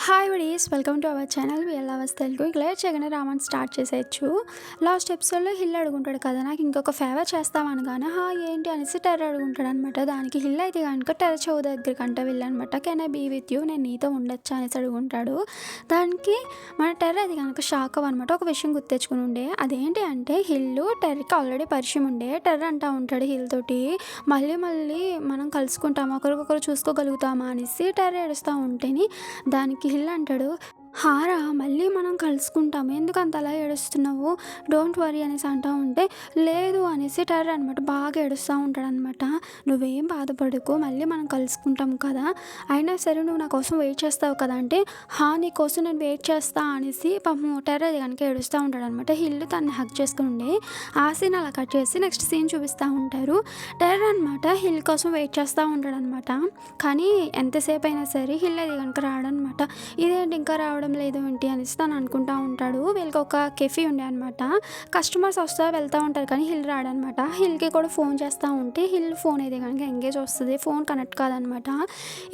Hi వడీస్ welcome to our channel వీళ్ళ అవస్థ తెలుగు. క్లియర్ చేయగానే రామన్ స్టార్ట్ చేసేయచ్చు. లాస్ట్ ఎపిసోడ్లో హిల్ అడుగుంటాడు కదా, నాకు ఇంకొక ఫేవర్ చేస్తామనగానే ఏంటి అనేసి టెర్ర అడుగుంటాడు అనమాట. దానికి హిల్ అయితే కనుక టెర్ర చెవు దగ్గరికి అంట వెళ్ళనమాట. Can I be with you, నేను నీతో ఉండొచ్చా అనేసి అడుగుంటాడు. దానికి మన టెర్ర అది కనుక షాక్ అవ్వనమాట. ఒక విషయం గుర్తెచ్చుకుని ఉండే, అదేంటి అంటే హిల్ టెర్రకి ఆల్రెడీ పరిచయం ఉండే. టెర్ర అంటూ ఉంటాడు హిల్ తోటి, మళ్ళీ మనం కలుసుకుంటామా, ఒకరికొకరు చూసుకోగలుగుతామా అనేసి టెర్ర ఏడుస్తూ ఉంటేని దానికి హిల్ అంటాడు, హారా మళ్ళీ మనం కలుసుకుంటాము, ఎందుకు అంత అలా ఏడుస్తున్నావు, డోంట్ వరీ అనేసి అంటూ ఉంటే లేదు అనేసి టెర్ర అనమాట బాగా ఏడుస్తూ ఉంటాడు అనమాట. నువ్వేం బాధపడకు, మళ్ళీ మనం కలుసుకుంటాం కదా, అయినా సరే నువ్వు నా కోసం వెయిట్ చేస్తావు కదా అంటే నీ కోసం నేను వెయిట్ చేస్తా అనేసి పాపం టెర్ర అది కనుక ఏడుస్తూ ఉంటాడు అనమాట. హిల్ తనని హక్ చేసుకుని ఉండే ఆ సీన్ అలా కట్ చేసి నెక్స్ట్ సీన్ చూపిస్తూ ఉంటారు. టెర్ర అనమాట హిల్ కోసం వెయిట్ చేస్తూ ఉంటాడు అనమాట. కానీ ఎంతసేపు అయినా సరే హిల్ అది కనుక రాడనమాట. ఇదేంటి ఇంకా రావడం లేదు ఏంటి అనేసి తను అనుకుంటూ ఉంటాడు. వీళ్ళకి ఒక కెఫీ ఉండే అనమాట. కస్టమర్స్ వస్తూ వెళ్తూ ఉంటారు కానీ హిల్ రాడనమాట. హిల్కి కూడా ఫోన్ చేస్తూ ఉంటే హిల్ ఫోన్ అయితే కనుక ఎంగేజ్ వస్తుంది, ఫోన్ కనెక్ట్ కాదనమాట.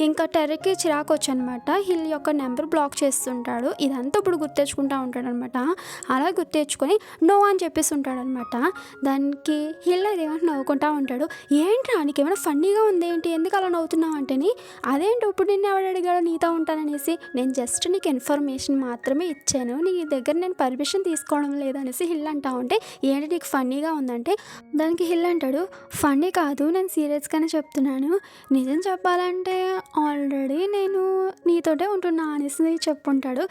ఇంకా టెర్రకి చిరాకు వచ్చనమాట. హిల్ యొక్క నెంబర్ బ్లాక్ చేస్తుంటాడు. ఇదంతా ఇప్పుడు గుర్తెచ్చుకుంటూ ఉంటాడు అనమాట. అలా గుర్తెచ్చుకొని నో అని చెప్పేసి ఉంటాడు అనమాట. దానికి హిల్ అది కనుక నవ్వుకుంటూ ఉంటాడు. ఏంట్రా నీకేమైనా ఫన్నీగా ఉంది ఏంటి, ఎందుకు అలా నవ్వుతున్నావు అంటేని అదేంటి ఇప్పుడు నిన్ను ఎవడు అడిగాడో నీతో ఉంటాననేసి, నేను జస్ట్ నీకు ఇన్ఫర్మేషన్ మాత్రమే ఇచ్చాను, నీ దగ్గర నేను పర్మిషన్ తీసుకోవడం లేదనేసి హిల్ అంటా ఉంటే ఏంటి నీకు ఫన్నీగా ఉందంటే దానికి హిల్ అంటాడు, ఫన్నీ కాదు నేను సీరియస్గానే చెప్తున్నాను, నిజం చెప్పాలంటే ఆల్రెడీ నేను నీతోటే ఉంటున్నా అనేసి చెప్పుంటాడు.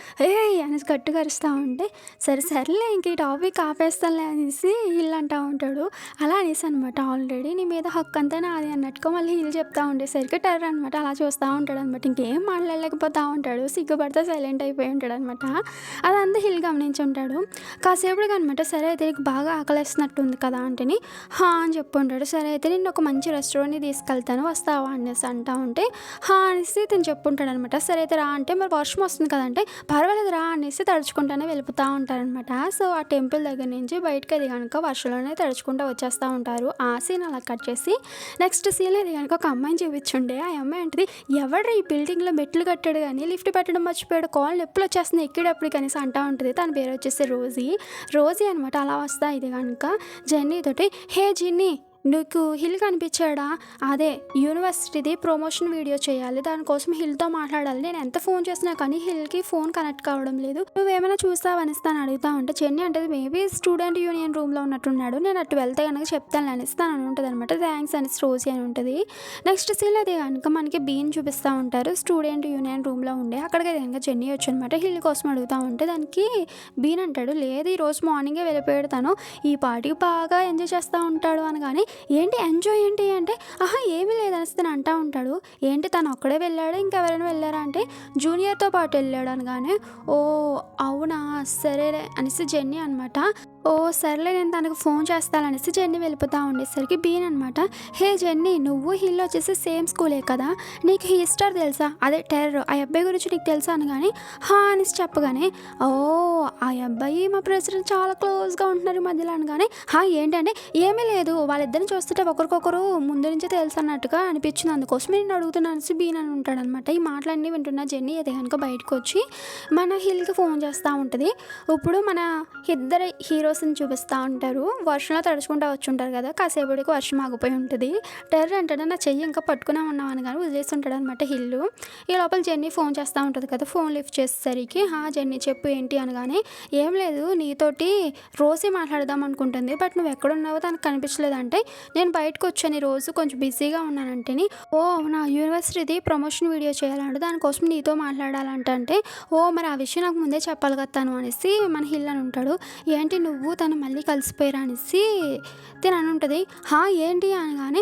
అనేసి గట్టిగా అరుస్తూ ఉంటే సరేలే ఇంక ఈ టాపిక్ ఆపేస్తానులే అనేసి హిల్ అంటూ ఉంటాడు. అలా అనేసి అనమాట ఆల్రెడీ నీ మీద హక్కు అంతా నాది అన్నట్టుగా మళ్ళీ హిల్ చెప్తా ఉండేసరికి టెర్ర అనమాట అలా చూస్తూ ఉంటాడు అనమాట. ఇంకేం మాట్లాడలేకపోతూ ఉంటాడు, సిగ్గుపడితే సైలెంట్ అయిపోయి ఉంటాడు అనమాట. అదంతా హిల్ గమనించి ఉంటాడు. కాసేపటికి అనమాట సరే అయితే నీకు బాగా ఆకలిస్తున్నట్టుంది కదా అంటేని అని చెప్పి ఉంటాడు. సరే అయితే నేను ఒక మంచి రెస్టారెంట్ని తీసుకెళ్తాను వస్తావా అనేసి అంటా ఉంటే అనేసి తను చెప్పుంటాడు అనమాట. సరే అయితే రా అంటే మరి వర్షం వస్తుంది కదంటే పర్వాలేదు రా అనేసి తడుచుకుంటానే వెళ్ళిపోతూ ఉంటారనమాట. సో ఆ టెంపుల్ దగ్గర నుంచి బయటకు అది కనుక వర్షంలోనే తడుచుకుంటూ వచ్చేస్తూ ఉంటారు. ఆ సీన్ అలా కట్ చేసి నెక్స్ట్ సీన్ అది కనుక ఒక అమ్మాయిని చూపించుండే. ఆ అమ్మాయి అంటది, ఎవడ్రా ఈ బిల్డింగ్లో మెట్లు కట్టాడు కానీ లిఫ్ట్ పెట్టడం మర్చిపోయాడు, కాల్ నొప్పులు వచ్చేస్తున్నాయి ఎక్కేటప్పుడు కనీసం అంటూ ఉంటుంది. తన పేరు వచ్చేసి రోజీ అనమాట. అలా వస్తా ఇది కనుక జెన్నీ తోటి, హే జిన్నీ నీకు హిల్ కనిపించాడా, అదే యూనివర్సిటీది ప్రమోషన్ వీడియో చేయాలి, దానికోసం హిల్తో మాట్లాడాలి, నేను ఎంత ఫోన్ చేసినా కానీ హిల్కి ఫోన్ కనెక్ట్ కావడం లేదు, నువ్వేమైనా చూస్తావనేసి తను అడుగుతా ఉంటే చెన్నీ అంటే మేబీ స్టూడెంట్ యూనియన్ రూమ్లో ఉన్నట్టున్నాడు, నేను అటు వెళ్తే కనుక చెప్తాను అనేసి తను అని ఉంటుంది అనమాట. థ్యాంక్స్ అనేసి రోజీ అని ఉంటుంది. నెక్స్ట్ సీన్ అది కనుక మనకి బీన్ చూపిస్తూ ఉంటారు. స్టూడెంట్ యూనియన్ రూమ్లో ఉండే అక్కడికి కనుక జెన్నీ వచ్చి అనమాట హిల్ కోసం అడుగుతూ ఉంటే దానికి బీన్ అంటాడు, లేదు ఈరోజు మార్నింగే వెళ్ళిపోయాడు తను, ఈ పార్టీకి బాగా ఎంజాయ్ చేస్తూ ఉంటాడు అనగానే ఏంటి ఎంజాయ్ ఏంటి అంటే ఏమీ లేదనేసి తను అంటూ ఉంటాడు. ఏంటి తను ఒక్కడే వెళ్ళాడు ఇంకెవరైనా వెళ్ళారా అంటే జూనియర్తో పాటు వెళ్ళాడు అనగానే ఓ అవునా సరేలే అనేసి జెన్నీ అనమాట. ఓ సర్లే నేను తనకు ఫోన్ చేస్తాననేసి జెన్నీ వెళ్ళిపోతూ ఉండేసరికి బీన్ అనమాట, హే జెన్నీ నువ్వు హిల్ వచ్చేసి సేమ్ స్కూలే కదా, నీకు హిస్టర్ తెలుసా, అదే టెర్రర్, ఆ అబ్బాయి గురించి నీకు తెలుసా అనగానే అనేసి చెప్పగానే ఓ ఆ అబ్బాయి మా ప్రెసిడెంట్ చాలా క్లోజ్గా ఉంటున్నారు ఈ మధ్యలో అనగానే ఏంటంటే ఏమీ లేదు వాళ్ళిద్దరిని చూస్తుంటే ఒకరికొకరు ముందు నుంచే తెలుసు అన్నట్టుగా అనిపించింది, అందుకోసం నేను అడుగుతున్నాను అనేసి బీన్ అని ఉంటాడు అనమాట. ఈ మాటలన్నీ వింటున్న జెన్నీ అయితే కనుక బయటకు వచ్చి మన హిల్కి ఫోన్ చేస్తూ ఉంటుంది. ఇప్పుడు మన ఇద్దరు హీరోస్ని చూపిస్తూ ఉంటారు. వర్షంలో తడుచుకుంటూ వచ్చి ఉంటారు కదా, కాసేపటికి వర్షం ఆగిపోయి ఉంటుంది. టెర్రర్ అంటాడు నా చెయ్యి ఇంకా పట్టుకునే ఉన్నాం అని కానీ వదిలేస్తుంటాడు అనమాట హిల్లు. ఈ లోపల జెన్నీ ఫోన్ చేస్తూ ఉంటుంది కదా, ఫోన్ లిఫ్ట్ చేసేసరికి జెన్నీ చెప్పు ఏంటి అనగానే ఏం లేదు నీతోటి రోజీ మాట్లాడదాం అనుకుంటుంది, బట్ నువ్వు ఎక్కడున్నావో తనకు కనిపించలేదంటే నేను బయటకు వచ్చాను ఈరోజు కొంచెం బిజీగా ఉన్నానంటేని ఓ అవునా యూనివర్సిటీది ప్రమోషన్ వీడియో చేయాలంటే దానికోసం నీతో మాట్లాడాలంటే మరి ఆ విషయం నాకు ముందే చెప్పాలి కదా తను అనేసి మన హిల్ అని ఉంటాడు. ఏంటి నువ్వు తను మళ్ళీ కలిసిపోయారా అనేసి తిని అని ఉంటుంది. ఏంటి అనగానే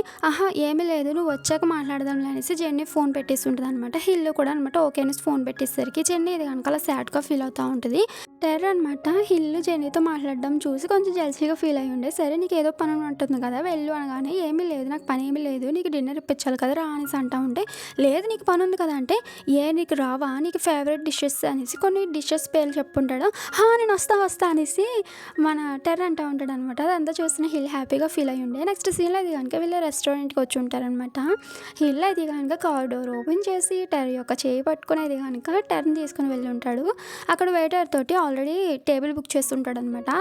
ఏమీ లేదు నువ్వు వచ్చాక మాట్లాడదాం అనేసి జెన్నీ ఫోన్ పెట్టేసి ఉంటుంది అనమాట. హిల్ కూడా అనమాట ఓకే అనేసి ఫోన్ పెట్టేసరికి జెన్నీ ఇది కనుక అలా సాడ్గా ఫీల్ అవుతూ ఉంటుంది. టెర్రర్ అనమాట హిల్ జెన్నీతో మాట్లాడడం చూసి కొంచెం జెల్సీగా ఫీల్ అయ్యి ఉండే. సరే నీకు ఏదో పని ఉంటుంది కదా వెళ్ళు అనగానే ఏమీ లేదు నాకు పని ఏమీ లేదు, నీకు డిన్నర్ ఇప్పించాలి కదా రా అనేసి అంటూ ఉంటే లేదు నీకు పని ఉంది కదా అంటే నీకు రావా, నీకు ఫేవరెట్ డిషెస్ అనేసి కొన్ని డిషెస్ పేర్లు చెప్పుంటాడు. నేను వస్తా అనేసి మన టెర్రర్ అంటూ ఉంటాడనమాట. అదంతా చూసిన హిల్ హ్యాపీగా ఫీల్ అయ్యి ఉండే. నెక్స్ట్ సీన్‌లో అయితే గనుక వీళ్ళు రెస్టారెంట్‌కి వచ్చి ఉంటారనమాట. హిల్ అయితే గనుక కార్ డోర్ ఓపెన్ చేసి టెర్రర్ యొక్క చేయి పట్టుకొని అయితే గనుక టెర్రర్‌ని తీసుకొని వెళ్ళి ఉంటాడు. అక్కడ వెయిటర్ తోటి ఆల్రెడీ టేబుల్ బుక్ చేస్తుంటాడనమాట.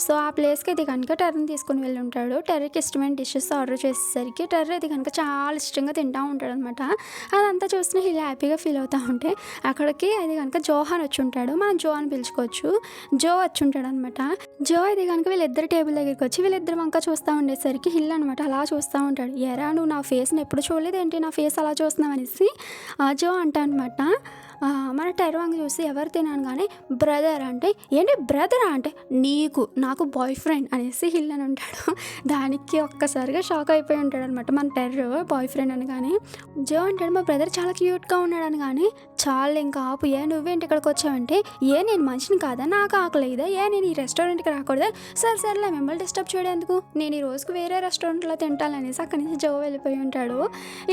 సో, ఆ ప్లేస్‌కి అయితే గనుక టెర్రర్‌ని తీసుకొని వెళ్ళి ఉంటాడు. టెర్రర్‌కి ఇష్టమైన డిషెస్ ఆర్డర్ చేసేసరికి టెర్రర్ అయితే గనుక చాలా ఇష్టంగా తింటా ఉంటాడనమాట. అదంతా చూసిన హిల్ హ్యాపీగా ఫీల్ అవుతా ఉంటే అక్కడికి అయితే గనుక జోహాన్ వచ్చి ఉంటాడు. మనం జో అని పిలుచుకోవచ్చు. జో వచ్చి ఉంటాడనమాట. జో అయితే గనుక వీళ్ళిద్దరు టేబుల్ దగ్గరికి వచ్చి వీళ్ళిద్దరు వంక చూస్తూ ఉండేసరికి హిల్ అనమాట అలా చూస్తూ ఉంటాడు. "ఏరా నువ్వు నా ఫేస్‌ని ఎప్పుడు చూడలేదేంటి? నా ఫేస్ అలా చూస్తున్నావు" అనేసి జో అంటా అనమాట. మన టెర్రర్ వంక చూసి ఎవరు తినగానే బ్రదర్ అంటే, "ఏంటి బ్రదరా?" అంటే, నాకు బాయ్ ఫ్రెండ్ అనేసి హిల్ అని ఉంటాడు. దానికి ఒక్కసారిగా షాక్ అయిపోయి ఉంటాడనమాట మన టెర్రర్ బాయ్ ఫ్రెండ్ అనగానే. జో అంటాడు, "మా బ్రదర్ చాలా క్యూట్‌గా ఉన్నాడు" అనగానే, "చాలు ఇంకా ఆపు, ఏ నువ్వేంటి ఇక్కడికి వచ్చావంటే, ఏ నేను మనిషిని కాదా, నాకు ఆకలేదా, ఏ నేను ఈ రెస్టారెంట్‌కి రాకూడదా, సరేలే మిమ్మల్ని డిస్టర్బ్ చేయడం ఎందుకు, నేను ఈ రోజుకి వేరే రెస్టారెంట్లో తింటాను" అనేసి అక్కడి నుంచి జో వెళ్ళిపోయి ఉంటాడు.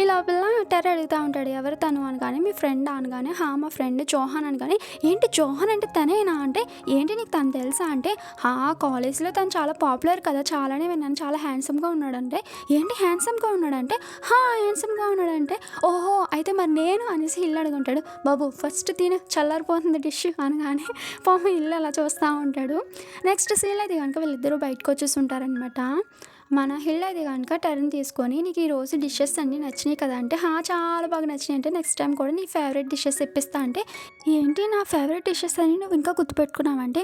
ఈ లోపల టెర్రర్ అడుగుతూ ఉంటాడు, "ఎవరు తను" అనగానే, "మీ ఫ్రెండ్" అనగానే, మా ఫ్రెండ్ జోహాన్ అనగానే, "ఏంటి జోహాన్ అంటే తనేనా" అంటే, "ఏంటి నీకు తను తెలుసా" అంటే, కాలేజ్లో తను చాలా పాపులర్ కదా, చాలానే విన్నాను, చాలా హ్యాండ్సమ్‌గా ఉన్నాడంటే, "ఏంటి హ్యాండ్సమ్‌గా ఉన్నాడంటే?" హ్యాండ్సమ్‌గా ఉన్నాడంటే, "ఓహో అయితే మరి నేను" అనేసి ఇల్లు అడుగుంటాడు. "బాబు ఫస్ట్ తిను, చల్లారిపోతుంది డిష్" అనగానే పాపం ఇల్లు అలా చూస్తూ ఉంటాడు. నెక్స్ట్ సీన్‌లో అయితే కనుక వీళ్ళిద్దరూ బయటకు వచ్చేసి ఉంటారనమాట. మన హిల్ అయితే కనుక టర్న్ తీసుకొని, "నీకు ఈరోజు డిషెస్ అన్నీ నచ్చినాయి కదా" అంటే, చాలా బాగా నచ్చినాయి" అంటే, "నెక్స్ట్ టైం కూడా నీ ఫేవరెట్ డిషెస్ తెప్పిస్తా" అంటే, "ఏంటి నా ఫేవరెట్ డిషెస్ అని నువ్వు ఇంకా గుర్తుపెట్టుకున్నావంటే,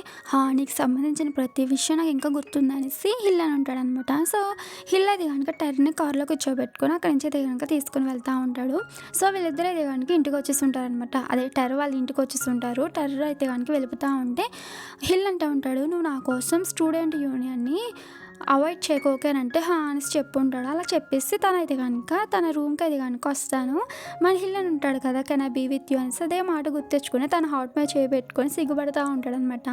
నీకు సంబంధించిన ప్రతి విషయం నాకు ఇంకా గుర్తుంది" అనేసి హిల్ అని ఉంటాడనమాట. సో, హిల్ అయితే కనుక టర్ని కార్లో కూర్చోబెట్టుకొని అక్కడి నుంచి అయితే కనుక తీసుకొని వెళ్తూ ఉంటాడు. సో, వీళ్ళిద్దరు అయితే కనుక ఇంటికి వచ్చేసి ఉంటారనమాట. అదే టెర్రర్ వాళ్ళ ఇంటికి వచ్చేసి ఉంటారు. టెర్రర్ అయితే కనుక వెళ్ళిపోతూ ఉంటే హిల్ అంటూ ఉంటాడు, "నువ్వు నా కోసం స్టూడెంట్ యూనియన్ని అవాయిడ్ చేయకు ఓకేనంటే" అనేసి చెప్పుంటాడు. అలా చెప్పేసి తనైతే కనుక తన రూమ్‌కి అయితే కనుక వస్తాను. మన హిల్ అని ఉంటాడు కదా, "can I be with you" అనేసి అదే మాట గుర్తెచ్చుకొని తన హార్ట్ మీద చేయబెట్టుకొని సిగ్గుపడతా ఉంటాడనమాట.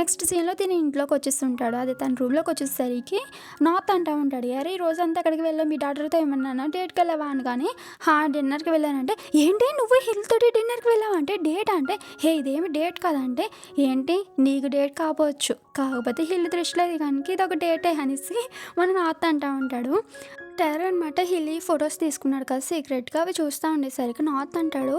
నెక్స్ట్ సీన్‌లో తిని ఇంట్లోకి వచ్చేస్తుంటాడు. అదే తన రూమ్‌లోకి వచ్చేసరికి నార్త్ అంటూ ఉంటాడు, "అరే ఈ రోజంతా ఎక్కడికి వెళ్ళావు, మీ డాటర్తో ఏమన్నానా, డేట్‌కి వెళ్ళావా" అనగానే, డిన్నర్‌కి వెళ్ళానంటే, "ఏంటి నువ్వు హిల్ తోటి డిన్నర్‌కి వెళ్ళావా" అంటే, "డేటా" అంటే, ఇదేమి డేట్ కాదంటే, "ఏంటి నీకు డేట్ కాపోవచ్చు, కాకపోతే హిల్ దృష్టిలో ఇది కనుక ఇదొక డేటే" అనేసి మన నార్త్ అంటూ ఉంటాడు. టెర్రర్ అనమాట హిల్ ఫొటోస్ తీసుకున్నాడు కదా సీక్రెట్‌గా, అవి చూస్తూ ఉండేసరికి నార్త్ అంటాడు,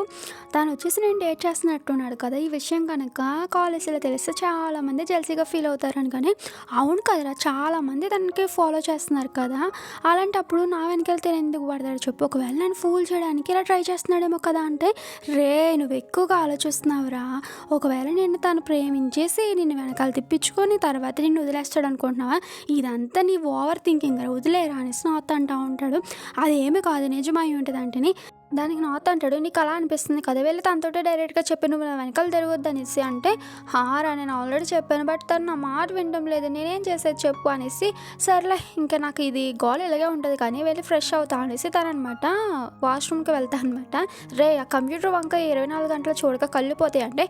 "తను వచ్చేసి నేను డేట్ చేస్తున్నట్టున్నాడు కదా, ఈ విషయం కనుక కాలేజీలో తెలిస్తే చాలామంది జెలసీగా ఫీల్ అవుతారని" కానీ, "అవును కదరా చాలామంది తనకి ఫాలో చేస్తున్నారు కదా, అలాంటప్పుడు నా వెనకాల తిని ఎందుకు పడతాడు చెప్పు, ఒకవేళ నన్ను ఫూల్ చేయడానికి ఇలా ట్రై చేస్తున్నాడేమో కదా" అంటే, నువ్వు ఎక్కువగా ఆలోచిస్తున్నావురా, ఒకవేళ నిన్ను తను ప్రేమించేసి నిన్ను వెనకాల తిప్పించుకొని తర్వాత నిన్ను వదిలేస్తాడు అనుకుంటున్నావా, ఇదంతా నీ ఓవర్ థింకింగ్ రా, వదిలేరా" అనేసి నార్త్ అంటూ ఉంటాడు. "అదేమీ కాదు నిజమై ఉంటుంది" అంటేని, దానికి నార్త్ అంటాడు, "నీకు అలా అనిపిస్తుంది కదా, వెళ్ళి తనతోటే డైరెక్ట్‌గా చెప్పి నువ్వు నా వెనకాల తిరగొద్దు" అనేసి అంటే, నేను ఆల్రెడీ చెప్పాను, బట్ తను నా మాట వినడం లేదు, నేనేం చేసేది చెప్పు" అనేసి, "సర్లే ఇంకా నాకు ఇది గోల ఇలాగే ఉంటుంది కానీ వెళ్ళి ఫ్రెష్ అవుతా" అనేసి తననమాట వాష్రూమ్‌కి వెళ్తా అనమాట. ఆ కంప్యూటర్ వంక 24 గంటలు చూడక కళ్ళు పోతాయి" అంటే,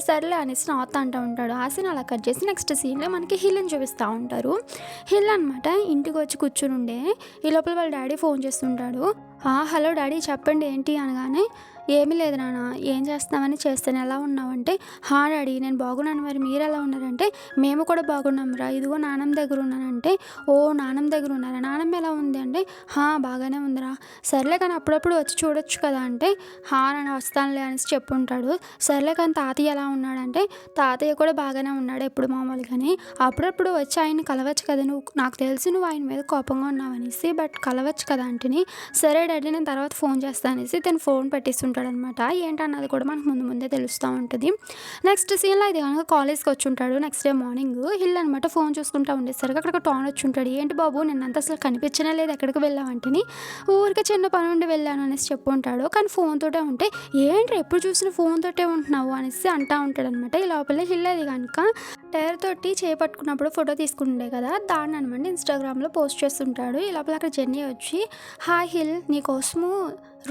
సర్లే" అనేసి నార్త్ అంటూ ఉంటాడు. ఆ సీన్ అలా కట్ చేసి నెక్స్ట్ సీన్‌లో మనకి హిల్‌ని చూపిస్తూ ఉంటారు. హిల్ అనమాట ఇంటికి వచ్చి కూర్చుని ఉండే ఈ లోపల వాళ్ళ డాడీ ఫోన్ చేస్తుంటాడు. హలో డాడీ చెప్పండి ఏంటి అనగానే, "ఏమీ లేదు నాన్న, ఏం చేస్తున్నామని చేస్తాను, ఎలా ఉన్నావంటే, డాడీ నేను బాగున్నాను, మరి మీరు ఎలా ఉన్నారంటే, మేము కూడా బాగున్నాం రా, ఇదిగో నానమ్మ దగ్గర ఉన్నానంటే, నానమ్మ దగ్గర ఉన్నారా, నానమ్మ ఎలా ఉంది అంటే, బాగానే ఉందిరా, సర్లే కానీ అప్పుడప్పుడు వచ్చి చూడొచ్చు కదా అంటే, నాన్న వస్తానులే అనేసి చెప్పుంటాడు. సర్లే కానీ తాతయ్య ఎలా ఉన్నాడంటే, తాతయ్య కూడా బాగానే ఉన్నాడు ఎప్పుడు మామూలుగానే, అప్పుడప్పుడు వచ్చి ఆయన్ని కలవచ్చు కదా, నాకు తెలిసి నువ్వు ఆయన మీద కోపంగా ఉన్నావు అనేసి, బట్ కలవచ్చు కదా అంటేని, సరే డాడీ నేను తర్వాత ఫోన్ చేస్తాను అనేసి తను ఫోన్ పెట్టేస్తుంటాడనమాట. ఏంటన్నది కూడా మనకు ముందే తెలుస్తూ ఉంటుంది. నెక్స్ట్ సీన్‌లో అయితే కనుక కాలేజ్‌కి వచ్చి ఉంటాడు. నెక్స్ట్ డే మార్నింగ్ హిల్ అనమాట ఫోన్ చూసుకుంటూ ఉండేసరికి అక్కడ టాన్ వచ్చి ఉంటాడు. "ఏంటి బాబు నిన్నంతా అసలు కనిపించనే లేదు, ఎక్కడికి వెళ్ళావంటేని, ఊరికే చిన్న పని ఉండి వెళ్ళాను" అనేసి చెప్పుంటాడు. కానీ ఫోన్ తోటే ఉంటే, "ఏంటి ఎప్పుడు చూసినా ఫోన్ తోటే ఉంటున్నావు" అనేసి అంటూ ఉంటాడనమాట. ఈ లోపల హిల్ అది కనుక టైర్ తోటి చేపట్టుకున్నప్పుడు ఫోటో తీసుకుండే కదా, దాన్ని అనమాట ఇన్స్టాగ్రామ్‌లో పోస్ట్ చేస్తుంటాడు. ఈ లోపల అక్కడ జెన్నీ వచ్చి, "హాయ్ హిల్, నీకోసము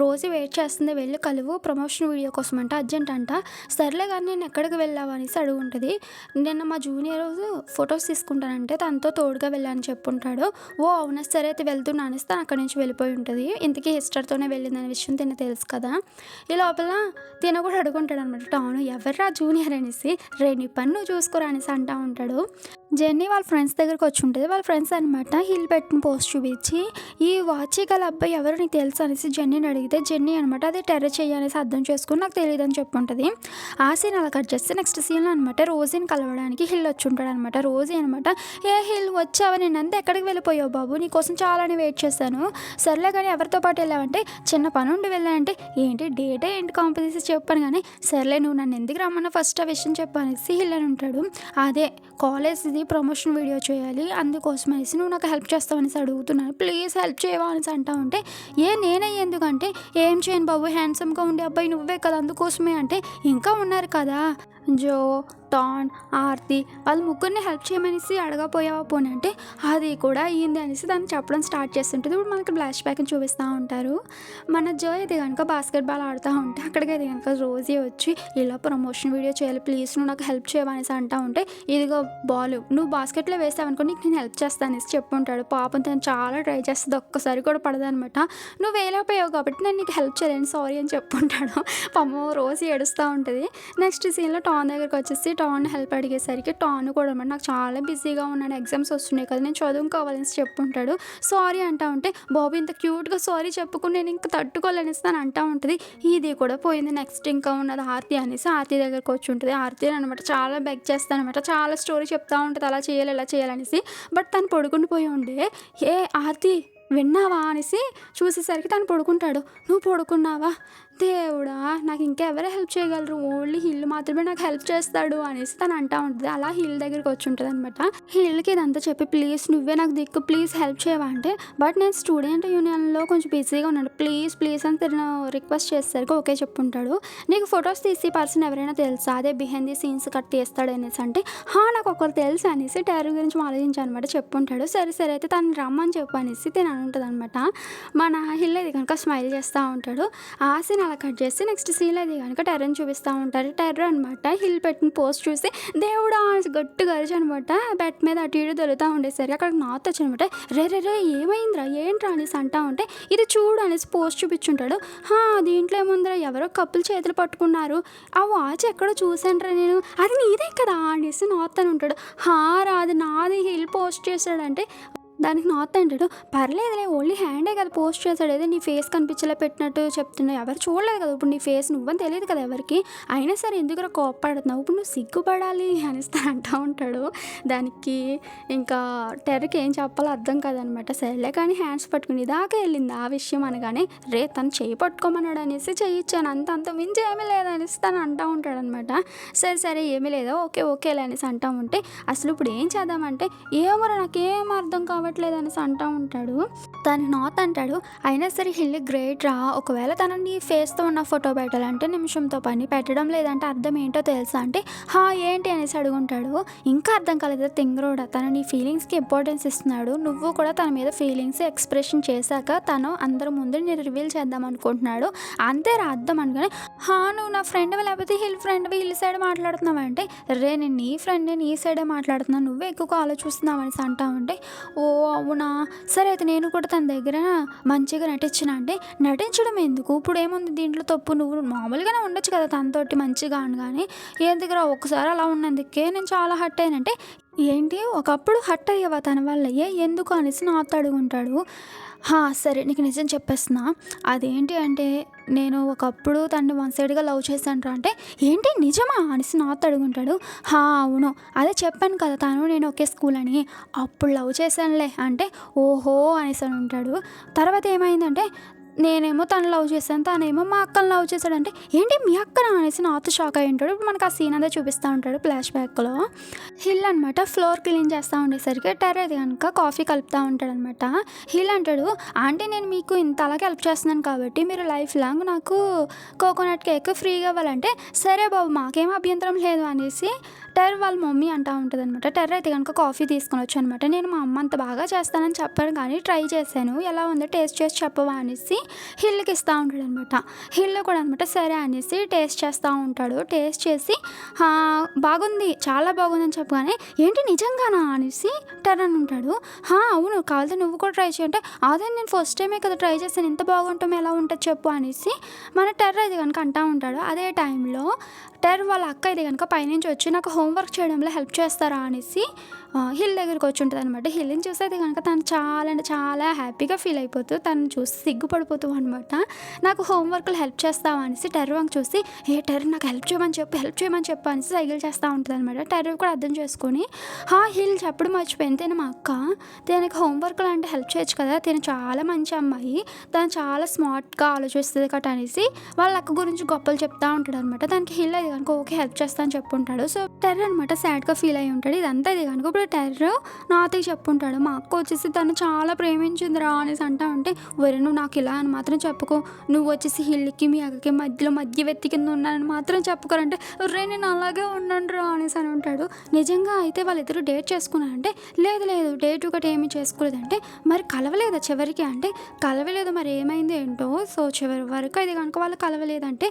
రోజు వెయిట్ చేస్తుంది, వెళ్ళి కలువు, ప్రమోషన్ వీడియో కోసం అంట, అర్జెంట్ అంట. సర్లే కానీ నేను ఎక్కడికి వెళ్ళావు అనేసి అడుగుంటుంది. నిన్న మా జూనియర్ ఫొటోస్ తీసుకుంటానంటే తనతో తోడుగా వెళ్ళాలని చెప్పుంటాడు. ఓ అవునా సరే అయితే వెళ్తున్నా అనేసి తను అక్కడి నుంచి వెళ్ళిపోయి ఉంటుంది. ఇంతకీ హిస్టర్తోనే వెళ్ళిందనే విషయం తిన తెలుసు కదా. ఈ లోపల తిన కూడా అడుగుంటాడు అనమాట, టాను ఎవర్రా జూనియర్ అనేసి, రే నీ పని నువ్వు చూసుకోరా అనేసి అంటూ ఉంటాడు. జెన్నీ వాళ్ళ ఫ్రెండ్స్ దగ్గరికి వచ్చి ఉంటుంది. వాళ్ళ ఫ్రెండ్స్ అనమాట హిల్ పెట్టిన పోస్ట్ చూపించి, ఈ వాచ్ గల అబ్బాయి ఎవరు నీకు తెలుసు అనేసి జెన్నీని అడిగితే, జెన్నీ అనమాట అది టెర్రర్ చెయ్యి అనేసి అర్థం చేసుకుని నాకు తెలియదు అని చెప్పుంటుంది. ఆ సీన్ అలా కట్ చేస్తే నెక్స్ట్ సీన్లో అనమాట రోజీని కలవడానికి హిల్ వచ్చి ఉంటాడు అనమాట. రోజీ అనమాట, ఏ హిల్ వచ్చావా, నేను అంతా ఎక్కడికి వెళ్ళిపోయావు బాబు, నీకోసం చాలానే వెయిట్ చేశాను. సర్లే కానీ ఎవరితో పాటు వెళ్ళావంటే చిన్న పని ఉండి వెళ్ళానంటే, ఏంటి డేటే ఏంటి కాంపిటీషన్ చెప్పాను కానీ, సర్లే నువ్వు నన్ను ఎందుకు రమ్మన్నా ఫస్ట్ ఆ విషయం చెప్పనేసి హిల్ అని ఉంటాడు. అదే కాలేజ్ది ప్రమోషన్ వీడియో చేయాలి, అందుకోసం అనేసి నువ్వు నాకు హెల్ప్ చేస్తావనేసి అడుగుతున్నాను, ప్లీజ్ హెల్ప్ చేయవా అనేసి అంటా ఉంటే, నేనే ఎందుకంటే ఏం చేయను బాబు, హ్యాండ్సమ్గా ఉండే అబ్బాయి నువ్వే కదా అందుకోసమే అంటే, ఇంకా ఉన్నారు కదా జో, టాన్, ఆర్తి వాళ్ళు ముగ్గురిని హెల్ప్ చేయమనేసి అడగపోయావా పోనీ అంటే, అది కూడా అయ్యింది అనేసి దాన్ని చెప్పడం స్టార్ట్ చేస్తుంటుంది. ఇప్పుడు మనకి ఫ్లాష్ బ్యాక్ని చూపిస్తూ ఉంటారు. మన జో అయితే కనుక బాస్కెట్ బాల్ ఆడుతూ ఉంటే అక్కడికి అయితే కనుక రోజీ వచ్చి ఇలా ప్రమోషన్ వీడియో చేయాలి ప్లీజ్ నువ్వు నాకు హెల్ప్ చేయమనేసి అంటూ ఉంటే, ఇదిగో బాల్ నువ్వు బాస్కెట్లో వేసావనుకో నీకు నేను హెల్ప్ చేస్తాను అనేసి చెప్పుంటాడు. పాపం తను చాలా ట్రై చేస్తుంది, ఒక్కసారి కూడా పడదనమాట. నువ్వు వేయలేకపోయావు కాబట్టి నేను నీకు హెల్ప్ చేయలేను సారీ అని చెప్పుంటాడు. పాపం రోజీ ఏడుస్తూ ఉంటుంది. నెక్స్ట్ సీన్లో టాన్ దగ్గరికి వచ్చేసి టాన్ హెల్ప్ అడిగేసరికి టాన్ కూడా అనమాట, నాకు చాలా బిజీగా ఉన్నాను, ఎగ్జామ్స్ వస్తున్నాయి కదా నేను చదువుకోవాలని చెప్పుంటాడు. సారీ అంటూ ఉంటే, బాబు ఇంత క్యూట్గా సారీ చెప్పుకుని నేను ఇంకా తట్టుకోలేనేసి అని అంటూ ఉంటుంది. ఇది కూడా పోయింది. నెక్స్ట్ ఇంకా ఉన్నది ఆర్తి అనేసి ఆర్తి దగ్గరికి వచ్చి ఉంటుంది. ఆర్తి అనమాట చాలా బెగ్ చేస్తానమాట, చాలా స్టోరీ చెప్తూ ఉంటుంది అలా చేయాలి ఇలా చేయాలనేసి. బట్ తను పడుకుని పోయి ఉండే, ఏ ఆర్తి విన్నావా అనేసి చూసేసరికి తను పడుకుంటాడు. నువ్వు పడుకున్నావా, దేవుడా నాకు ఇంకా ఎవరే హెల్ప్ చేయగలరు, ఓన్లీ హిల్ మాత్రమే నాకు హెల్ప్ చేస్తాడు అనేసి తను అంటూ ఉంటుంది. అలా హిల్ దగ్గరికి వచ్చి ఉంటుంది అనమాట. హిల్కి ఇదంతా చెప్పి, ప్లీజ్ నువ్వే నాకు దిక్కు, ప్లీజ్ హెల్ప్ చేయవా అంటే, బట్ నేను స్టూడెంట్ యూనియన్లో కొంచెం బిజీగా ఉన్నాను ప్లీజ్ ప్లీజ్ అని తిన రిక్వెస్ట్ చేసేసరికి ఓకే చెప్పుంటాడు. నీకు ఫొటోస్ తీసి పర్సన్ ఎవరైనా తెలుసా, అదే బిహైండ్ ది సీన్స్ కట్ తీస్తాడు అనేసి అంటే, నాకు ఒకరు తెలుసు అనేసి టెర్రర్ గురించి ఆలోచించాను అనమాట చెప్పుంటాడు. సరే సరే అయితే తను రమ్మని చెప్పు అనేసి తిని ఉంటుంది అనమాట. మన హిల్ అది కనుక స్మైల్ చేస్తూ ఉంటాడు. ఆ సీన్ అలా కట్ చేసి నెక్స్ట్ సీన్ అది కనుక టెర్రర్ని చూపిస్తూ ఉంటారు. టెర్రర్ అనమాట హిల్ పెట్టిన పోస్ట్ చూసి, దేవుడా గట్టిగా అరిచి అనమాట బెడ్ మీద అటు ఇటు దొరుకుతూ ఉండేసరికి అక్కడికి నాతో వచ్చి అనమాట, రే రే రే ఏమైందిరా ఏంట్రా అనేసి అంటా ఉంటే, ఇది చూడు అనేసి పోస్ట్ చూపించుంటాడు. దీంట్లో ఏముందిరా, ఎవరో కప్పులు చేతులు పట్టుకున్నారు, ఆ వాచ్ ఎక్కడో చూసానురా నేను, అది నీదే కదా అనేసి నాతో ఉంటాడు. అది నాది హిల్ పోస్ట్ చేశాడంటే, దానికి నార్త్ అంటాడు, పర్లేదులే ఓన్లీ హ్యాండే కదా పోస్ట్ చేశాడు, ఏదో నీ ఫేస్ కనిపించేలా పెట్టినట్టు చెప్తున్నావు, ఎవరు చూడలేదు కదా ఇప్పుడు నీ ఫేస్, నువ్వని తెలియదు కదా ఎవరికి, అయినా సరే ఎందుకు కోప్పడుతున్నావు, ఇప్పుడు నువ్వు సిగ్గుపడాలి అనేసి అంటూ ఉంటాడు. దానికి ఇంకా టెర్రకి ఏం చెప్పాలో అర్థం కాదనమాట. సరేలే కానీ హ్యాండ్స్ పట్టుకుని దాకా వెళ్ళింది ఆ విషయం అనగానే, రే తను చేయి పట్టుకోమన్నాడు అనేసి చేయించాను, అంత మించి ఏమీ లేదనేసి తను అంటూ ఉంటాడు అనమాట. సరే సరే ఏమీ లేదా ఓకే ఓకేలే అనేసి అంటూ ఉంటే, అసలు ఇప్పుడు ఏం చేద్దామంటే, ఏమో నాకేం అర్థం కావట్లేదు అనేసి అంటూ ఉంటాడు. తను నాత్ అంటాడు, అయినా సరే హిల్ గ్రేట్ రా, ఒకవేళ తనని ఫేస్తో ఉన్న ఫోటో పెట్టాలంటే నిమిషంతో పని పెట్టడం లేదంటే అర్థం ఏంటో తెలుసా అంటే, ఏంటి అనేసి అడుగుంటాడు. ఇంకా అర్థం కాలేదు తింగరోడా, తను నీ ఫీలింగ్స్కి ఇంపార్టెన్స్ ఇస్తున్నాడు, నువ్వు కూడా తన మీద ఫీలింగ్స్ ఎక్స్ప్రెషన్ చేశాక తను అందరి ముందు నేను రివీల్ చేద్దాం అనుకుంటున్నాడు, అంతే రా అర్థం అనుకుని, నువ్వు నా ఫ్రెండ్ లేకపోతే హిల్ ఫ్రెండ్ హిల్ సైడ్ మాట్లాడుతున్నావు అంటే, రే నేను నీ ఫ్రెండ్ నీ సైడే మాట్లాడుతున్నాను, నువ్వే ఎక్కువగా ఆలోచిస్తున్నావు అనేసి అంటా ఉంటే, ఓ అవునా సరే అయితే నేను కూడా తన దగ్గర మంచిగా నటించిన అంటే, నటించడం ఎందుకు ఇప్పుడు ఏముంది దీంట్లో తప్పు, నువ్వు మామూలుగానే ఉండొచ్చు కదా తనతోటి మంచిగా అనగానే, ఏం దగ్గర ఒకసారి అలా ఉన్నందుకే నేను చాలా హర్ట్ అయినంటే, ఏంటి ఒకప్పుడు హర్ట్ అయ్యేవా తన వల్ల ఎందుకు అనేసి నాతో అడుగుంటాడు. సరే నీకు నిజం చెప్పేస్తున్నా, అదేంటి అంటే నేను ఒకప్పుడు తను వన్ సైడ్గా లవ్ చేశాను అంటే, ఏంటి నిజమా అనేసి నాతో అడుగుంటాడు. అవును అదే చెప్పాను కదా తను నేను ఒకే స్కూల్ అని, అప్పుడు లవ్ చేశానులే అంటే, ఓహో అనేసి అని ఉంటాడు. తర్వాత ఏమైందంటే, నేనేమో తను లవ్ చేశాను, తనేమో మా అక్కని లవ్ చేశాడంటే, ఏంటి మీ అక్కన అనేసి నాతో షాక్ అయి ఉంటాడు. ఇప్పుడు మనకు ఆ సీన్ అంతా చూపిస్తూ ఉంటాడు ఫ్లాష్ బ్యాక్లో. హిల్ అనమాట ఫ్లోర్ క్లీన్ చేస్తూ ఉండేసరికి టెర్రర్ కనుక కాఫీ కలుపుతూ ఉంటాడనమాట. హిల్ అంటాడు, ఆంటీ నేను మీకు ఇంత అలాగే హెల్ప్ చేస్తున్నాను కాబట్టి మీరు లైఫ్ లాంగ్ నాకు కోకోనట్ కేక్ ఫ్రీగా ఇవ్వాలంటే, సరే బాబు మాకేం అభ్యంతరం లేదు అనేసి టెర్రర్ వాళ్ళ మమ్మీ అంటా ఉంటదనమాట. టెర్రర్ అయితే గనుక కాఫీ తీసుకొనొచ్చనమాట. నేను మా అమ్మ అంత బాగా చేస్తానని చెప్పాను కానీ ట్రై చేశాను. ఎలా ఉందో టేస్ట్ చేసి చెప్పవా అనేసి హిల్‌కి ఇస్తా ఉంటాడనమాట. హిల్ కూడా అనమాట సరే అనేసి టేస్ట్ చేస్తా ఉంటాడు. టేస్ట్ చేసి బాగుంది, చాలా బాగుందని చెప్పగానే ఏంటి నిజంగానా అనేసి టెర్రర్ ఉంటాడు. అవును కావాలంటే నువ్వు కూడా ట్రై చేయి అంటే, అదే నేను ఫస్ట్ టైమే కదా ట్రై చేశాను, ఇంత బాగుంటాం ఎలా ఉంటుంది చెప్పు అనేసి మన టెర్రర్ అయితే కనుక అంటా ఉంటాడు. అదే టైంలో టెర్రర్ వాళ్ళ అక్క అయితే కనుక పైనుంచి వచ్చి నాకు హోంవర్క్ చేయడంలో హెల్ప్ చేస్తారా అనేసి హిల్ దగ్గరికి వచ్చి ఉంటుంది అనమాట. హిల్ని చూసి అయితే కనుక తను చాలా అంటే చాలా హ్యాపీగా ఫీల్ అయిపోతూ తను చూసి సిగ్గుపడిపోతూ అనమాట. నాకు హోంవర్క్లో హెల్ప్ చేస్తావా అనేసి టెర్రర్ వంక చూసి టెర్రర్ నాకు హెల్ప్ చేయమని చెప్పు అనేసి సైకిల్ చేస్తూ ఉంటుంది అనమాట. టెర్రర్ కూడా అర్థం చేసుకొని హిల్ చెప్పడం మర్చిపోయింది, తను మా అక్క, తనకి హోంవర్క్లు అంటే హెల్ప్ చేయొచ్చు కదా, తను చాలా మంచి అమ్మాయి, తను చాలా స్మార్ట్గా ఆలోచిస్తుంది కట అనేసి వాళ్ళ అక్క గురించి గొప్పలు చెప్తా ఉంటాడు అనమాట. దానికి హిల్ అది కనుక ఓకే హెల్ప్ చేస్తా అని చెప్పుంటాడు. సో టెర్రర్ అనమాట సాడ్గా ఫీల్ అయ్యి ఉంటాడు. ఇదంతా ఇది కనుక ఇప్పుడు టెర్రర్ నాతో చెప్పుంటాడు. మా అక్క వచ్చేసి తను చాలా ప్రేమించిందిరా అనేసి అంటా ఉంటే, ఒరే నువ్వు నాకు ఇలా అని మాత్రం చెప్పుకో, నువ్వు వచ్చేసి హిల్కి మీ అక్కకి మధ్యవర్తి కింద ఉన్నానని మాత్రం చెప్పుకోరంటే, ఒరే నేను అలాగే ఉన్నాను రా అనేసి అని ఉంటాడు. నిజంగా అయితే వాళ్ళిద్దరూ డేట్ చేసుకున్నారంటే, లేదు డేట్ ఒకటి ఏమీ చేసుకోలేదంటే, మరి కలవలేదా చివరికి అంటే, కలవలేదు మరి ఏమైంది ఏంటో. సో చివరి వరకు అయితే కనుక వాళ్ళు కలవలేదంటే,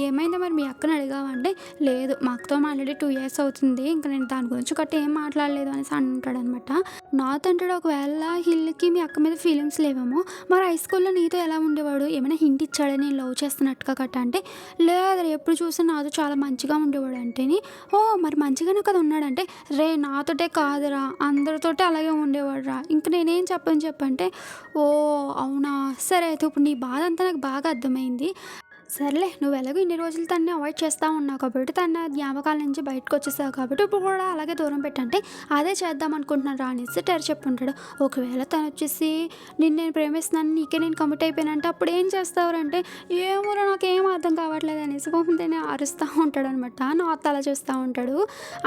ఏమైందో మరి మీ అక్కని అడిగావంటే, లేదు మా అక్కతో మాట్లాడి 2 years అవుతుంది, ఇంకా నేను దాని గురించి గట్ట ఏం మాట్లాడలేదు అనేసి అంటాడు అనమాట. నాతో అంటాడు, ఒకవేళ హిల్కి మీ అక్క మీద ఫీలింగ్స్ లేవేమో, మరి హై స్కూల్లో నీతో ఎలా ఉండేవాడు, ఏమైనా హింట్ ఇచ్చాడా నేను లవ్ చేస్తున్నట్టుగా గట్ట అంటే, లేదు ఎప్పుడు చూసినా నాతో చాలా మంచిగా ఉండేవాడు అంటేని, మరి మంచిగానే కదా ఉన్నాడంటే, నాతోటే కాదురా అందరితోటి అలాగే ఉండేవాడు రా, ఇంక నేనేం చెప్పంటే, అవునా సరే అయితే ఇప్పుడు నీ బాధ అంతా నాకు బాగా అర్థమైంది, సర్లే నువ్వు ఎలాగో ఇన్ని రోజులు తనని అవాయిడ్ చేస్తూ ఉన్నావు కాబట్టి, తన జ్ఞాపకాల నుంచి బయటకు వచ్చేసావు కాబట్టి ఇప్పుడు కూడా అలాగే దూరం పెట్టంటే, అదే చేద్దాం అనుకుంటున్నాను రా అనేసి టెర్రర్ చెప్పుంటాడు. ఒకవేళ తను వచ్చేసి నేను ప్రేమిస్తున్నాను నీకే నేను కమిట్ అయిపోయానంటే అప్పుడు ఏం చేస్తావురంటే, ఏమోరా నాకేం అర్థం కావట్లేదు అనేసి తను అరుస్తూ ఉంటాడు అనమాట. నాతో అలా చూస్తూ ఉంటాడు.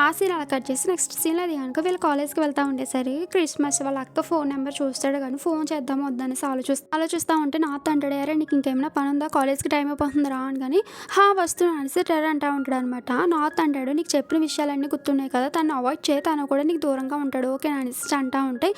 ఆ సీన్ అలా కట్ చేసి నెక్స్ట్ సీన్లో అది కనుక వీళ్ళు కాలేజ్కి వెళ్తూ ఉండేసరి క్రిస్మస్ వాళ్ళ అక్క ఫోన్ నెంబర్ చూస్తాడు కానీ ఫోన్ చేద్దాము వద్దనేసి ఆలోచిస్తూ ఉంటే నాతో అంటాడు, అరే నీకు ఇంకేమైనా పని ఉందా, కాలేజ్కి టైం అయిపోతుందిరా అని కానీ, వస్తున్నాను అనేసి టెర్రర్ అంటూ ఉంటాడు అనమాట. నాతో అంటాడు, నీకు చెప్పిన విషయాలన్నీ గుర్తున్నాయి కదా, తను అవాయిడ్ చేయి, తను కూడా నీకు దూరంగా ఉంటాడు ఓకే అనేసి అంటూ ఉంటే,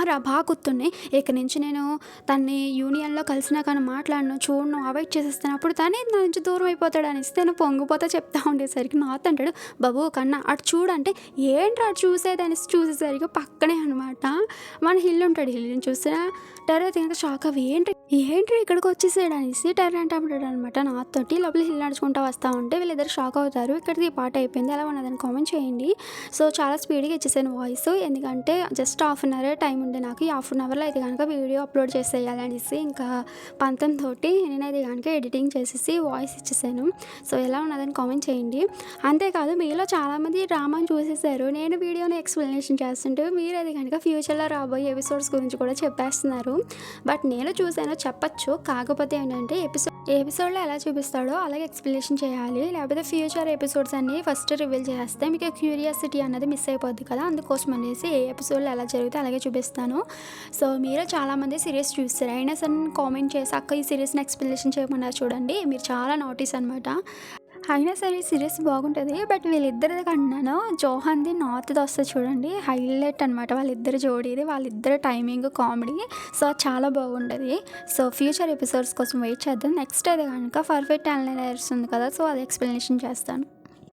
రా బాగా గుర్తున్నాయి, ఇక నుంచి నేను తన్ని యూనియన్లో కలిసినా కానీ మాట్లాడను చూడను అవాయిడ్ చేసేస్తాను, అప్పుడు తనే నా నుంచి దూరం అయిపోతాడు అనేసి తను పొంగిపోతా చెప్తా ఉండేసరికి నాతో అంటాడు, బాబు కన్నా అటు చూడంటే, ఏంట్రా అటు చూసేదనేసి చూసేసరికి పక్కనే అనమాట మన హిల్ ఉంటాడు. హిల్ని చూసిన టెర్రర్ తినక షాక్ అవి ఏంట్రీ ఇక్కడికి వచ్చేసాడు అనేసి టెర్రర్ అంటూ ఉంటాడు అనమాట. నాతోటి లోపల హిల్ నడుచుకుంటూ వస్తూ ఉంటే వీళ్ళిద్దరు షాక్ అవుతారు. ఇక్కడికి ఈ పాట అయిపోయింది, ఎలా ఉన్నదని కామెంట్ చేయండి. సో చాలా స్పీడ్గా ఇచ్చేసాను వాయిస్, ఎందుకంటే జస్ట్ ½ టైం ఉండే నాకు, ఈ ½ అయితే కనుక వీడియో అప్లోడ్ చేసేయాలనేసి ఇంకా పంతంతో నేనైతే కనుక ఎడిటింగ్ చేసేసి వాయిస్ ఇచ్చేసాను. సో ఎలా ఉన్నదని కామెంట్ చేయండి. అంతేకాదు మీలో చాలామంది డ్రామాని చూసేసారు, నేను వీడియోని ఎక్స్ప్లెనేషన్ చేస్తుంటే మీరైతే కనుక ఫ్యూచర్లో రాబోయే ఎపిసోడ్స్ గురించి కూడా చెప్పేస్తున్నారు. బట్ నేను చూసాను చెప్పచ్చు, కాకపోతే ఏంటంటే ఎపిసోడ్లో ఎలా చూపిస్తాడో అలాగే ఎక్స్ప్లెనేషన్ చేయాలి, లేకపోతే ఫ్యూచర్ ఎపిసోడ్స్ అన్ని ఫస్ట్ రివీల్ చేస్తే మీకు క్యూరియాసిటీ అన్నది మిస్ అయిపోద్ది కదా, అందుకోసం అనేసి ఏ ఎపిసోడ్లో ఎలా జరిగితే అలాగే చూపిస్తాను. సో మీరు చాలామంది సిరీస్ చూస్తారు, అయినా సరే కామెంట్ చేసి అక్క ఈ సిరీస్ని ఎక్స్ప్లెనేషన్ చేయమన్నారు చూడండి, మీరు చాలా నోటీస్ అనమాట. అయినా సరే సిరీస్ బాగుంటుంది. బట్ వీళ్ళిద్దరిది కన్నాను జోహాన్ది నార్త్ది వస్తుంది చూడండి, హైలైట్ అనమాట వాళ్ళిద్దరు జోడీది, వాళ్ళిద్దరు టైమింగ్ కామెడీ, సో చాలా బాగుంటుంది. సో ఫ్యూచర్ ఎపిసోడ్స్ కోసం వెయిట్ చేద్దాం. నెక్స్ట్ అయితే కనుక పర్ఫెక్ట్ అనలైజర్స్ ఉంది కదా, సో అది ఎక్స్ప్లెనేషన్ చేస్తాను.